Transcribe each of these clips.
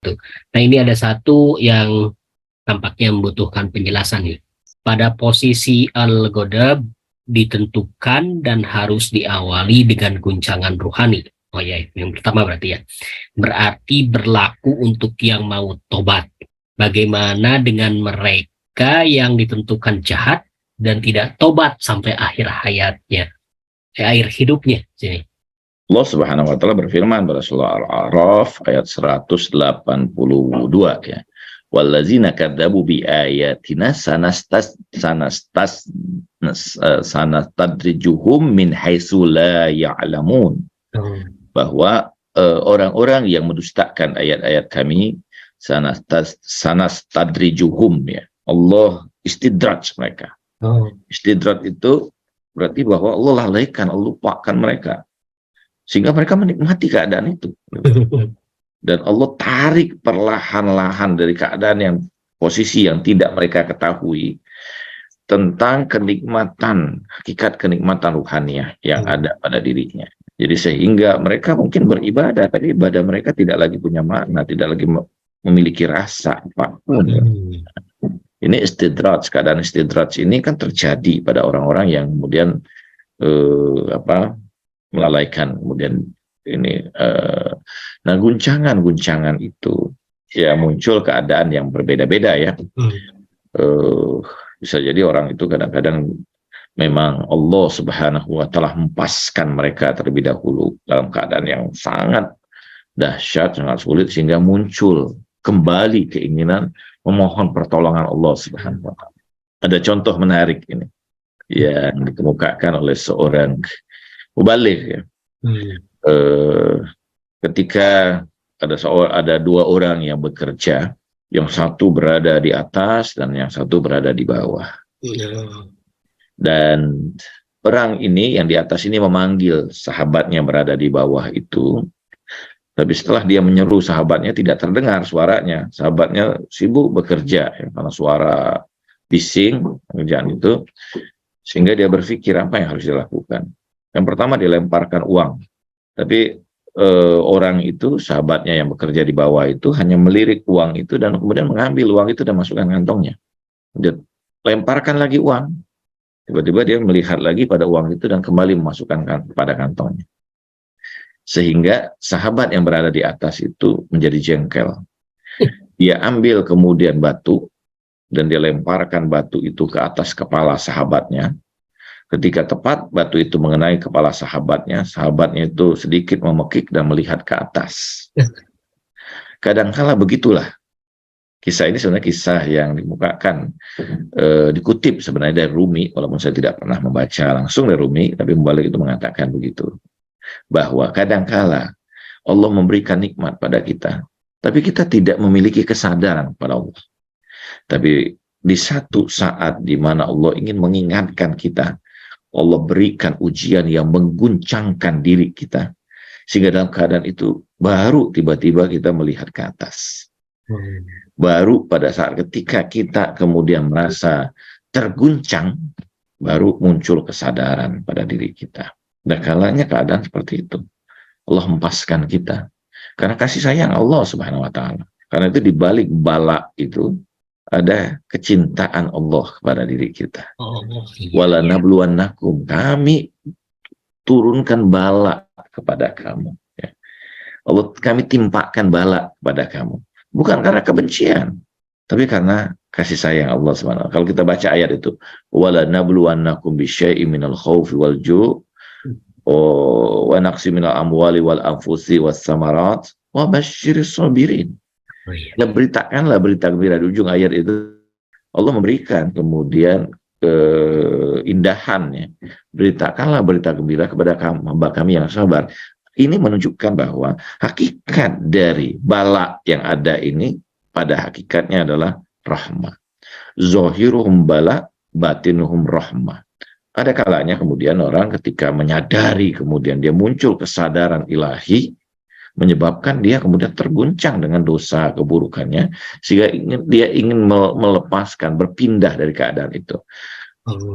Tuh. Nah ini ada satu yang tampaknya membutuhkan penjelasan nih. Pada posisi al-ghadab ditentukan dan harus diawali dengan guncangan ruhani. Oh ya, yang pertama berarti ya. Berarti berlaku untuk yang mau tobat. Bagaimana dengan mereka yang ditentukan jahat dan tidak tobat sampai akhir hayatnya, akhir hidupnya sini. Allah Subhanahu wa taala berfirman pada surah Al-A'raf ayat 182 ya. Wallazina kadzabu bi ayatina sanastadrijuhum min haitsu la ya'lamun. Bahwa orang-orang yang mendustakan ayat-ayat kami sanastadrijuhum ya. Allah istidraj mereka. Istidraj itu berarti bahwa Allah lalaikan, Allah lupakan mereka. Sehingga mereka menikmati keadaan itu. Dan Allah tarik perlahan-lahan dari keadaan yang posisi yang tidak mereka ketahui tentang kenikmatan, hakikat kenikmatan ruhaniah yang ada pada dirinya. Jadi sehingga mereka mungkin beribadah, tapi ibadah mereka tidak lagi punya makna, tidak lagi memiliki rasa apapun. Ini istidraj, keadaan istidraj ini kan terjadi pada orang-orang yang kemudian melalaikan kemudian ini nah guncangan itu ya muncul keadaan yang berbeda-beda ya. Bisa jadi orang itu kadang-kadang memang Allah Subhanahu wa taala hempaskan mereka terlebih dahulu dalam keadaan yang sangat dahsyat, sangat sulit, sehingga muncul kembali keinginan memohon pertolongan Allah Subhanahu wa taala. Ada contoh menarik ini yang dikemukakan oleh seorang mubaligh ya. Ketika ada dua orang yang bekerja, yang satu berada di atas dan yang satu berada di bawah. Dan orang ini yang di atas ini memanggil sahabatnya berada di bawah itu, tapi setelah dia menyeru sahabatnya tidak terdengar suaranya. Sahabatnya sibuk bekerja ya, karena suara bising pekerjaan itu, sehingga dia berpikir apa yang harus dilakukan. Yang pertama dilemparkan uang, tapi orang itu, sahabatnya yang bekerja di bawah itu hanya melirik uang itu dan kemudian mengambil uang itu dan masukkan kantongnya. Dia lemparkan lagi uang, tiba-tiba dia melihat lagi pada uang itu dan kembali memasukkan pada kantongnya. Sehingga sahabat yang berada di atas itu menjadi jengkel. Dia ambil kemudian batu dan dia lemparkan batu itu ke atas kepala sahabatnya. Ketika tepat batu itu mengenai kepala sahabatnya itu sedikit memekik dan melihat ke atas. Kadangkala begitulah. Kisah ini sebenarnya kisah yang dimukakan, dikutip sebenarnya dari Rumi, walaupun saya tidak pernah membaca langsung dari Rumi, tapi Mubaligh itu mengatakan begitu. Bahwa kadangkala Allah memberikan nikmat pada kita, tapi kita tidak memiliki kesadaran pada Allah. Tapi di satu saat di mana Allah ingin mengingatkan kita, Allah berikan ujian yang mengguncangkan diri kita, sehingga dalam keadaan itu baru tiba-tiba kita melihat ke atas. Baru pada saat ketika kita kemudian merasa terguncang, baru muncul kesadaran pada diri kita. Dan kalanya keadaan seperti itu, Allah hempaskan kita karena kasih sayang Allah Subhanahu wa taala. Karena itu di balik bala itu ada kecintaan Allah kepada diri kita. Wala nabluwannakum, kami turunkan bala kepada kamu. Ya. Allah, kami timpakan bala kepada kamu. Bukan karena kebencian, tapi karena kasih sayang Allah SWT. Kalau kita baca ayat itu, wala nabluwannakum bisyai'in minal khaufi wal ju' wa naqsi minal amwali wal anfusi was samarat wa basyiris sabirin. Dan beritakanlah berita gembira. Di ujung ayat itu Allah memberikan kemudian keindahannya. Beritakanlah berita gembira kepada hamba kami yang sabar. Ini menunjukkan bahwa hakikat dari bala yang ada ini pada hakikatnya adalah rahmah. Zohiruhum bala, batinuhum rahmah. Ada kalanya kemudian orang ketika menyadari, kemudian dia muncul kesadaran ilahi, menyebabkan dia kemudian terguncang dengan dosa keburukannya, sehingga dia ingin melepaskan, berpindah dari keadaan itu.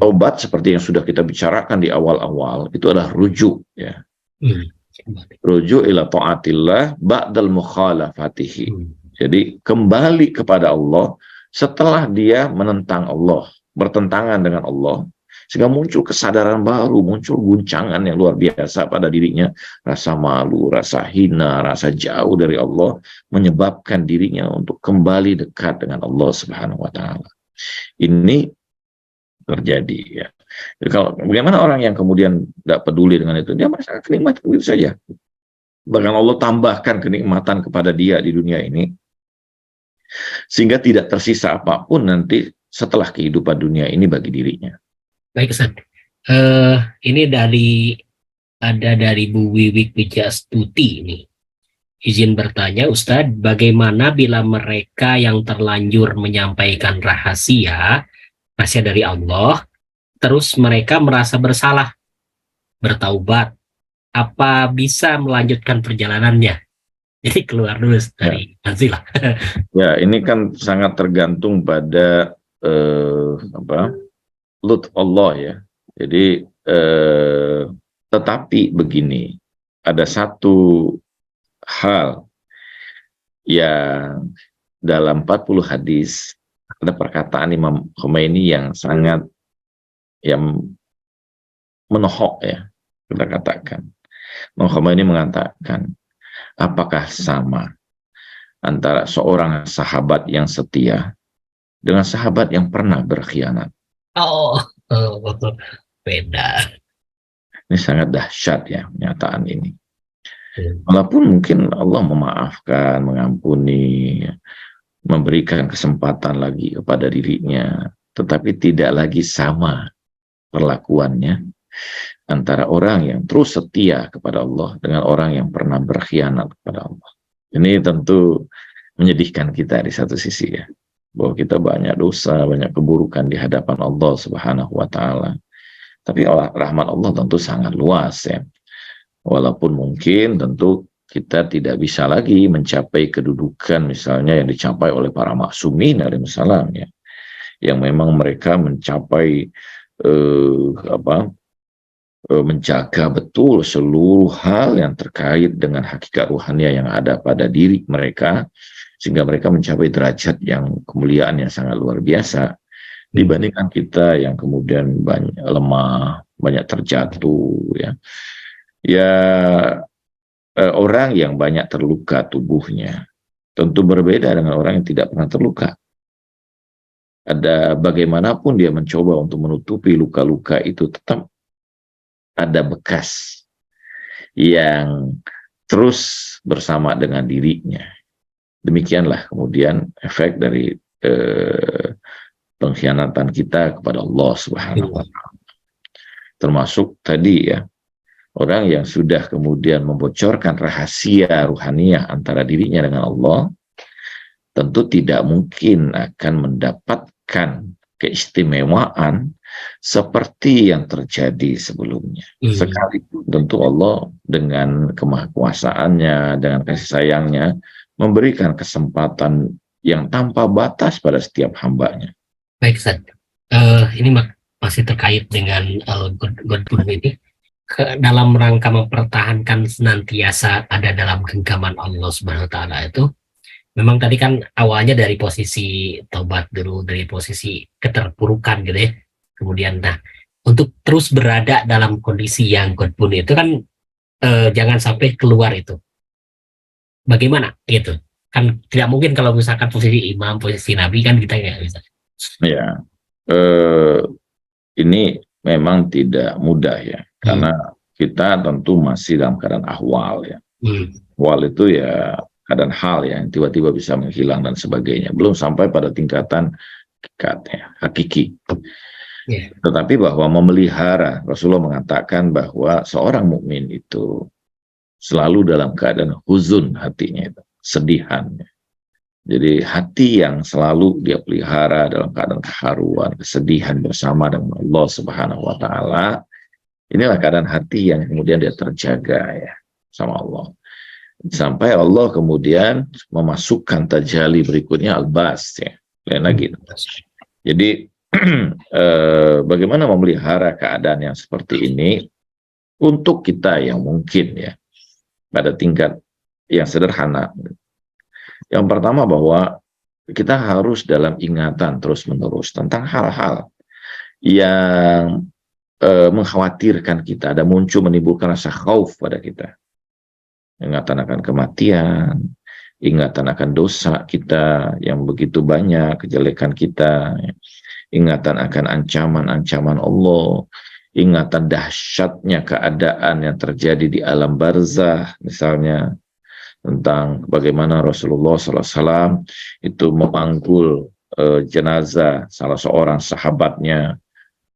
Obat seperti yang sudah kita bicarakan di awal-awal itu adalah rujuk, ya. Rujuk ila ta'atillah ba'dal mukhalafatihi. Jadi kembali kepada Allah setelah dia menentang Allah, bertentangan dengan Allah, sehingga muncul kesadaran baru, muncul guncangan yang luar biasa pada dirinya, rasa malu, rasa hina, rasa jauh dari Allah, menyebabkan dirinya untuk kembali dekat dengan Allah Subhanahu wa Ta'ala. Ini terjadi ya. Jadi kalau bagaimana orang yang kemudian tidak peduli dengan itu, dia merasakan kenikmatan begitu saja. Bahkan Allah tambahkan kenikmatan kepada dia di dunia ini, sehingga tidak tersisa apapun nanti setelah kehidupan dunia ini bagi dirinya. Baik, Ustaz. Ini dari Bu Wiwik Wijastuti ini. Izin bertanya, Ustadz, bagaimana bila mereka yang terlanjur menyampaikan rahasia dari Allah, terus mereka merasa bersalah, bertaubat, apa bisa melanjutkan perjalanannya? Jadi keluar dulu dari Nazilah. Ya, ini kan sangat tergantung pada lut Allah ya. Jadi tetapi begini, ada satu hal yang dalam 40 hadis ada perkataan Imam Khomeini yang sangat menohok ya, kita katakan. Imam Khomeini mengatakan, apakah sama antara seorang sahabat yang setia dengan sahabat yang pernah berkhianat? Beda. Ini sangat dahsyat ya pernyataan ini. Walaupun mungkin Allah memaafkan, mengampuni, memberikan kesempatan lagi kepada dirinya, tetapi tidak lagi sama perlakuannya antara orang yang terus setia kepada Allah dengan orang yang pernah berkhianat kepada Allah. Ini tentu menyedihkan kita di satu sisi ya, bahwa kita banyak dosa, banyak keburukan di hadapan Allah Subhanahu wa Ta'ala. Tapi rahmat Allah tentu sangat luas ya. Walaupun mungkin tentu kita tidak bisa lagi mencapai kedudukan misalnya yang dicapai oleh para maksumin alaihissalam ya, yang memang mereka mencapai menjaga betul seluruh hal yang terkait dengan hakikat ruhania yang ada pada diri mereka, sehingga mereka mencapai derajat yang kemuliaan yang sangat luar biasa dibandingkan kita yang kemudian banyak lemah, banyak terjatuh ya. Orang yang banyak terluka tubuhnya tentu berbeda dengan orang yang tidak pernah terluka. Ada bagaimanapun dia mencoba untuk menutupi luka-luka itu, tetap ada bekas yang terus bersama dengan dirinya. Demikianlah kemudian efek dari pengkhianatan kita kepada Allah Subhanahu wa Ta'ala. Termasuk tadi ya, orang yang sudah kemudian membocorkan rahasia ruhaniah antara dirinya dengan Allah, tentu tidak mungkin akan mendapatkan keistimewaan seperti yang terjadi sebelumnya. Sekalipun tentu Allah dengan kemahakuasaannya, dengan kasih sayangnya, memberikan kesempatan yang tanpa batas pada setiap hambanya. Baik, Ustaz. Ini masih terkait dengan Godbun ini. Dalam rangka mempertahankan senantiasa ada dalam genggaman Allah Subhanahu wa Ta'ala itu, memang tadi kan awalnya dari posisi taubat dulu, dari posisi keterpurukan gitu ya. Kemudian untuk terus berada dalam kondisi yang Godbun itu kan jangan sampai keluar itu. Bagaimana gitu? Kan tidak mungkin kalau misalkan posisi imam, posisi nabi kan kita nggak bisa. Ya, ini memang tidak mudah ya. Karena kita tentu masih dalam keadaan ahwal ya. Ahwal itu ya keadaan hal yang tiba-tiba bisa menghilang dan sebagainya. Belum sampai pada tingkatan hakiki. Tetapi bahwa memelihara, Rasulullah mengatakan bahwa seorang mukmin itu selalu dalam keadaan huzun hatinya itu, sedihan. Jadi hati yang selalu dia pelihara dalam keadaan keharuan, kesedihan bersama dengan Allah Subhanahu wa Ta'ala. Inilah keadaan hati yang kemudian dia terjaga ya sama Allah. Sampai Allah kemudian memasukkan tajalli berikutnya albas ya. Lain lagi. Jadi bagaimana memelihara keadaan yang seperti ini untuk kita yang mungkin ya pada tingkat yang sederhana, Yang pertama bahwa kita harus dalam ingatan terus-menerus tentang hal-hal yang mengkhawatirkan kita, ada muncul menimbulkan rasa khauf pada kita. Ingatan akan kematian, ingatan akan dosa kita yang begitu banyak, kejelekan kita, ingatan akan ancaman-ancaman Allah, ingatan dahsyatnya keadaan yang terjadi di alam barzah, misalnya tentang bagaimana Rasulullah SAW itu memanggul jenazah salah seorang sahabatnya,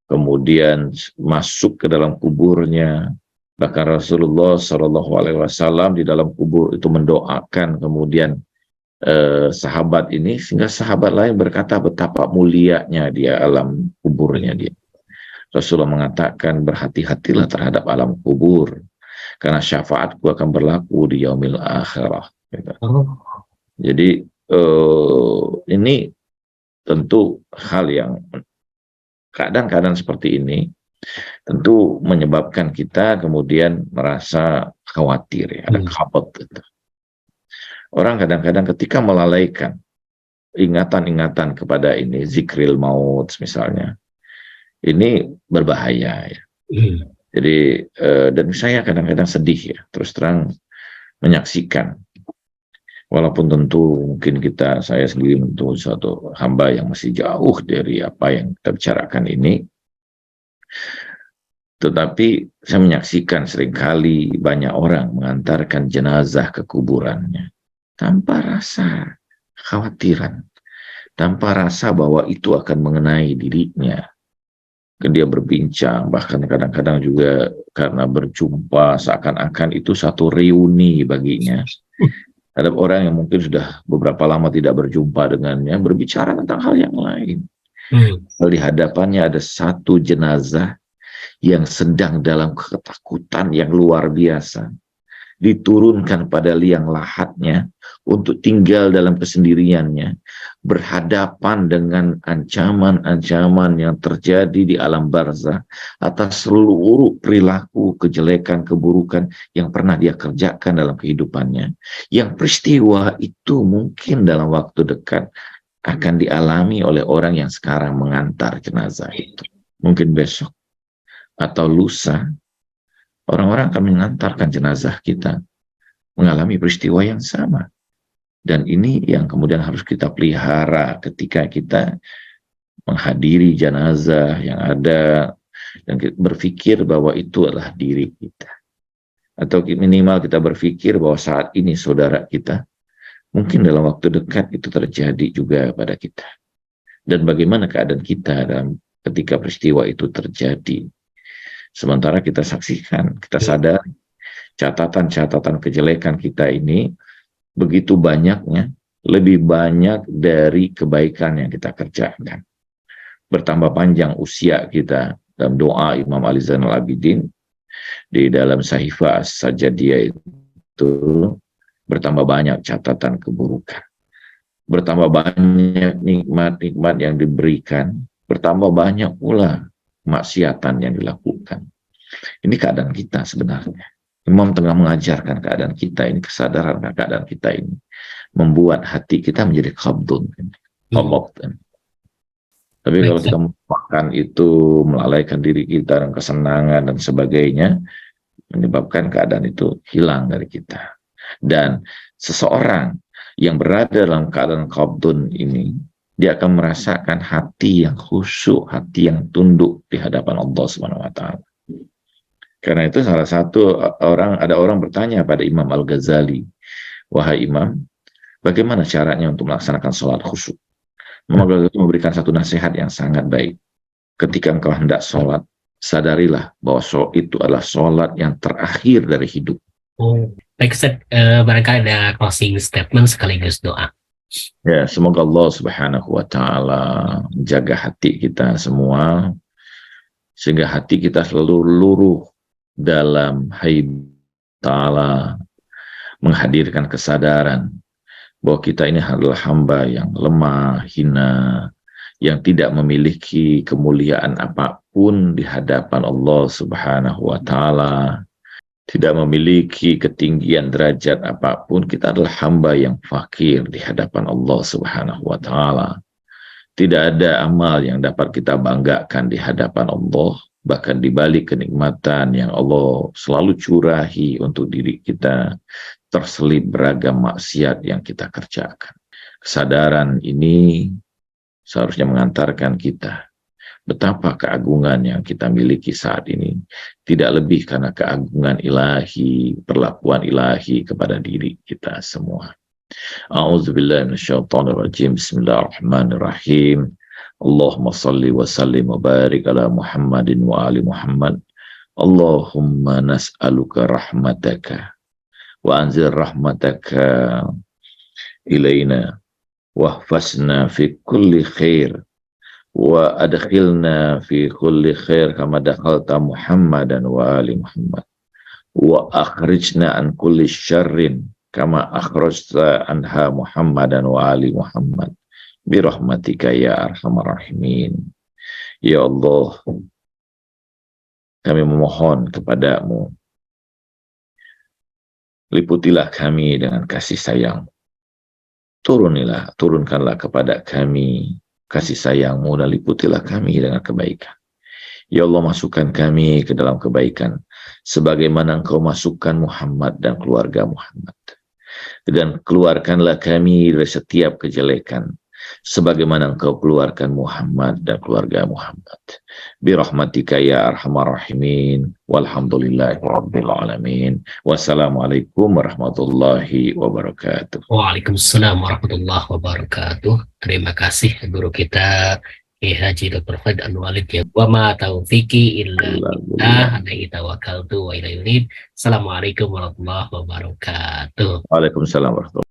kemudian masuk ke dalam kuburnya. Bahkan Rasulullah SAW di dalam kubur itu mendoakan kemudian sahabat ini, sehingga sahabat lain berkata betapa mulianya dia alam kuburnya dia. Rasulullah mengatakan berhati-hatilah terhadap alam kubur, karena syafaatku akan berlaku di yaumil akhirah. Gitu. Jadi ini tentu hal yang keadaan-keadaan seperti ini tentu menyebabkan kita kemudian merasa khawatir, ya, ada khabat. Gitu. Orang kadang-kadang ketika melalaikan ingatan-ingatan kepada ini, zikril maut misalnya, ini berbahaya. Ya. Jadi, dan saya kadang-kadang sedih ya, terus terang menyaksikan. Walaupun tentu mungkin saya sendiri tentu suatu hamba yang masih jauh dari apa yang kita bicarakan ini, tetapi saya menyaksikan seringkali banyak orang mengantarkan jenazah ke kuburannya tanpa rasa khawatiran, tanpa rasa bahwa itu akan mengenai dirinya. Dia berbincang, bahkan kadang-kadang juga karena berjumpa seakan-akan itu satu reuni baginya. Ada orang yang mungkin sudah beberapa lama tidak berjumpa dengannya, berbicara tentang hal yang lain. Di hadapannya ada satu jenazah yang sedang dalam ketakutan yang luar biasa, diturunkan pada liang lahatnya untuk tinggal dalam kesendiriannya, berhadapan dengan ancaman-ancaman yang terjadi di alam barzah atas seluruh perilaku, kejelekan, keburukan yang pernah dia kerjakan dalam kehidupannya, yang peristiwa itu mungkin dalam waktu dekat akan dialami oleh orang yang sekarang mengantar jenazah itu. Mungkin besok atau lusa orang-orang akan mengantarkan jenazah kita mengalami peristiwa yang sama. Dan ini yang kemudian harus kita pelihara ketika kita menghadiri jenazah yang ada, dan berpikir bahwa itu adalah diri kita. Atau minimal kita berpikir bahwa saat ini saudara kita, mungkin dalam waktu dekat itu terjadi juga pada kita. Dan bagaimana keadaan kita ketika peristiwa itu terjadi. Sementara kita saksikan, kita sadar catatan-catatan kejelekan kita ini begitu banyaknya, lebih banyak dari kebaikan yang kita kerjakan. Bertambah panjang usia kita, dalam doa Imam Ali Zainal Abidin di dalam Sahifah As-Sajadiyah itu, bertambah banyak catatan keburukan, bertambah banyak nikmat-nikmat yang diberikan, bertambah banyak pula maksiatan yang dilakukan. Ini keadaan kita sebenarnya. Imam tengah mengajarkan keadaan kita ini, kesadaran keadaan kita ini membuat hati kita menjadi khabdun. Tapi kalau kita melupakan itu, melalaikan diri kita dan kesenangan dan sebagainya, menyebabkan keadaan itu hilang dari kita. Dan seseorang yang berada dalam keadaan khabdun ini, dia akan merasakan hati yang khusyuk, hati yang tunduk di hadapan Allah SWT. Karena itu salah satu ada orang bertanya pada Imam Al-Ghazali, wahai Imam, bagaimana caranya untuk melaksanakan sholat khusyuk? Imam Al-Ghazali memberikan satu nasihat yang sangat baik. Ketika engkau hendak sholat, sadarilah bahwa sholat itu adalah sholat yang terakhir dari hidup. Baik, barangkali ada closing statement sekaligus doa. Ya, semoga Allah Subhanahu wa Ta'ala menjaga hati kita semua, sehingga hati kita selalu luruh dalam haib Ta'ala, menghadirkan kesadaran bahwa kita ini adalah hamba yang lemah, hina, yang tidak memiliki kemuliaan apapun di hadapan Allah Subhanahu wa Ta'ala. tidak memiliki ketinggian derajat apapun, kita adalah hamba yang fakir di hadapan Allah Subhanahu wa taala. Tidak ada amal yang dapat kita banggakan di hadapan Allah, bahkan di balik kenikmatan yang Allah selalu curahi untuk diri kita, terselip beragam maksiat yang kita kerjakan. Kesadaran ini seharusnya mengantarkan kita betapa keagungan yang kita miliki saat ini tidak lebih karena keagungan ilahi, perlakuan ilahi kepada diri kita semua. A'udzubillahi minasyaitonirrajim. Bismillahirrahmanirrahim. Allahumma salli wa sallim wa barik ala Muhammadin wa ali Muhammad. Allahumma nas'aluka rahmataka wa anzil rahmataka ilaina wahfazna fi kulli khair wa adkhilna fi kulli khair kama dakhalta Muhammadan wa ali Muhammad wa akhrijna an kulli syarrin kama akhrajta anha Muhammadan wa ali Muhammad bi rahmatika ya arhamar rahimin. Ya Allah, kami memohon kepadamu, liputilah kami dengan kasih sayang. Turunkanlah kepada kami kasih sayangmu dan liputilah kami dengan kebaikan. Ya Allah, masukkan kami ke dalam kebaikan sebagaimana Engkau masukkan Muhammad dan keluarga Muhammad. Dan keluarkanlah kami dari setiap kejelekan sebagaimana Engkau keluarkan Muhammad dan keluarga Muhammad. Birahmatika ya arhamar rahimin. Walhamdulillahi rabbil alamin. Wassalamualaikum warahmatullahi wabarakatuh. Waalaikumsalam warahmatullahi wabarakatuh. Terima kasih guru kita Kiai Haji Dr. Khalid Anwar-Walid ya. Wa ma taufiqi illa billah, alaihi tawakkaltu wa ilaihi unib. Assalamualaikum warahmatullahi wabarakatuh. Waalaikumsalam warahmatullahi wabarakatuh.